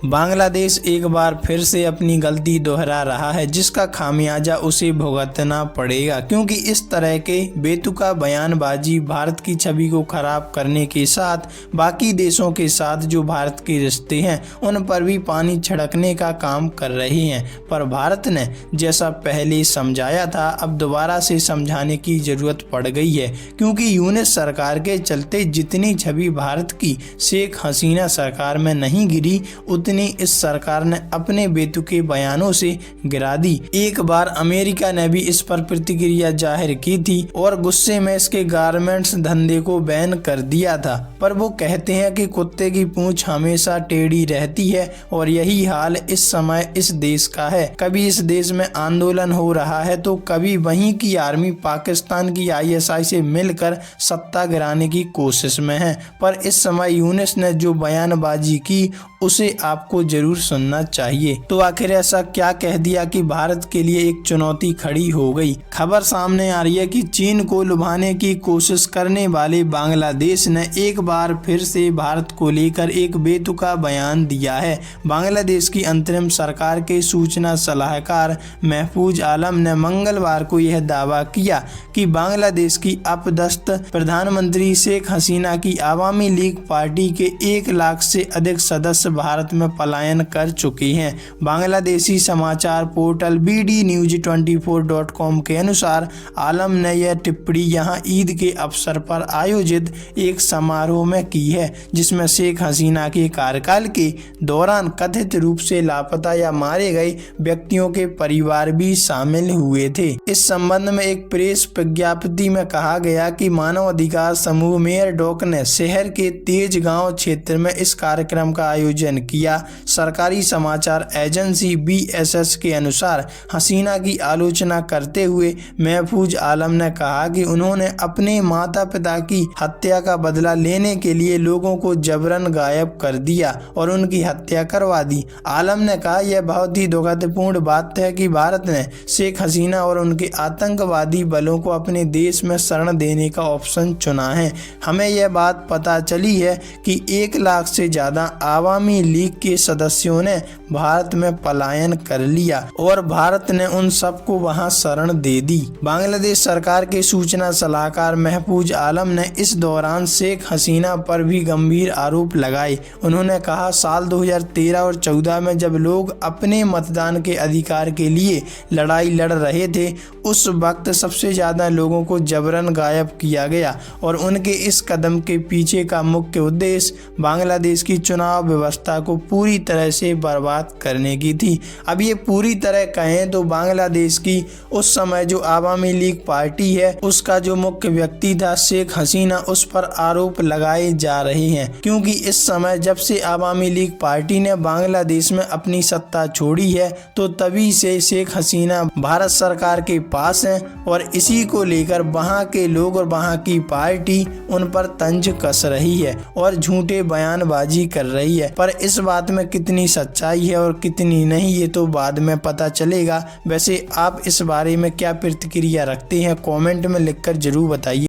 बांग्लादेश एक बार फिर से अपनी गलती दोहरा रहा है, जिसका खामियाजा उसे भुगतना पड़ेगा, क्योंकि इस तरह के बेतुका बयानबाजी भारत की छवि को खराब करने के साथ बाकी देशों के साथ जो भारत के रिश्ते हैं उन पर भी पानी छिड़कने का काम कर रहे हैं। पर भारत ने जैसा पहले समझाया था, अब दोबारा से समझाने की जरूरत पड़ गई है, क्योंकि यूनिस सरकार के चलते जितनी छवि भारत की शेख हसीना सरकार में नहीं गिरी, उतनी इस सरकार ने अपने बेतुके बयानों से गिरा दी। एक बार अमेरिका ने भी इस पर प्रतिक्रिया जाहिर की थी और गुस्से में इसके गारमेंट्स धंधे को बैन कर दिया था। पर वो कहते हैं कि कुत्ते की पूंछ हमेशा टेढ़ी रहती है और यही हाल इस समय इस देश का है। कभी इस देश में आंदोलन हो रहा है तो कभी वहीं की आर्मी पाकिस्तान की ISI से मिलकर सत्ता गिराने की कोशिश में है। पर इस समय यूनिस ने जो बयानबाजी की उसे आपको जरूर सुनना चाहिए। तो आखिर ऐसा क्या कह दिया कि भारत के लिए एक चुनौती खड़ी हो गई। खबर सामने आ रही है कि चीन को लुभाने की कोशिश करने वाले बांग्लादेश ने एक बार फिर से भारत को लेकर एक बेतुका बयान दिया है। बांग्लादेश की अंतरिम सरकार के सूचना सलाहकार महफूज आलम ने मंगलवार को यह दावा किया कि बांग्लादेश की अपदस्थ प्रधानमंत्री शेख हसीना की आवामी लीग पार्टी के 1 लाख से अधिक सदस्य भारत में पलायन कर चुके हैं। बांग्लादेशी समाचार पोर्टल bdnews24.com के अनुसार आलम ने यह टिप्पणी यहां ईद के अवसर पर आयोजित एक समारोह में की है, जिसमें शेख हसीना के कार्यकाल के दौरान कथित रूप से लापता या मारे गए व्यक्तियों के परिवार भी शामिल हुए थे। इस संबंध में एक प्रेस विज्ञप्ति में कहा गया कि मानव अधिकार समूह मेयर डॉक ने शहर के तेज गांव क्षेत्र में इस कार्यक्रम का आयोजन किया। सरकारी समाचार एजेंसी BSS के अनुसार हसीना की आलोचना करते हुए महफूज आलम ने कहा कि उन्होंने अपने माता पिता की हत्या का बदला लेने के लिए लोगों को जबरन गायब कर दिया और उनकी हत्या करवा दी। आलम ने कहा, यह बहुत ही दुखदपूर्ण बात है कि भारत ने शेख हसीना और उनके आतंकवादी बलों को अपने देश में शरण देने का ऑप्शन चुना है। हमें यह बात पता चली है कि 1 लाख से ज्यादा आवामी लीग के सदस्यों ने भारत में पलायन कर लिया और भारत ने उन सबको वहां शरण दे दी। बांग्लादेश सरकार के सूचना सलाहकार महफूज आलम ने इस दौरान शेख हसीना पर भी गंभीर आरोप लगाए। उन्होंने कहा, साल 2013 और 14 में जब लोग अपने मतदान के अधिकार के लिए लड़ाई लड़ रहे थे, उस वक्त सबसे ज्यादा लोगों को जबरन गायब किया गया और उनके इस कदम के पीछे का मुख्य उद्देश्य बांग्लादेश की चुनाव व्यवस्था को पूरी तरह से बर्बाद करने की थी। अब ये पूरी तरह कहें तो बांग्लादेश की उस समय जो आवामी लीग पार्टी है उसका जो मुख्य व्यक्ति था शेख हसीना, उस पर आरोप लगाए जा रहे हैं, क्योंकि इस समय जब से आवामी लीग पार्टी ने बांग्लादेश में अपनी सत्ता छोड़ी है तो तभी से शेख हसीना भारत सरकार के पास है और इसी को लेकर वहां के लोग और वहां की पार्टी उन पर तंज कस रही है और झूठे बयानबाजी कर रही है। पर इस बात में कितनी सच्चाई है और कितनी नहीं, ये तो बाद में पता चलेगा। वैसे आप इस बारे में क्या प्रतिक्रिया रखते हैं, कमेंट में लिखकर जरूर बताइए।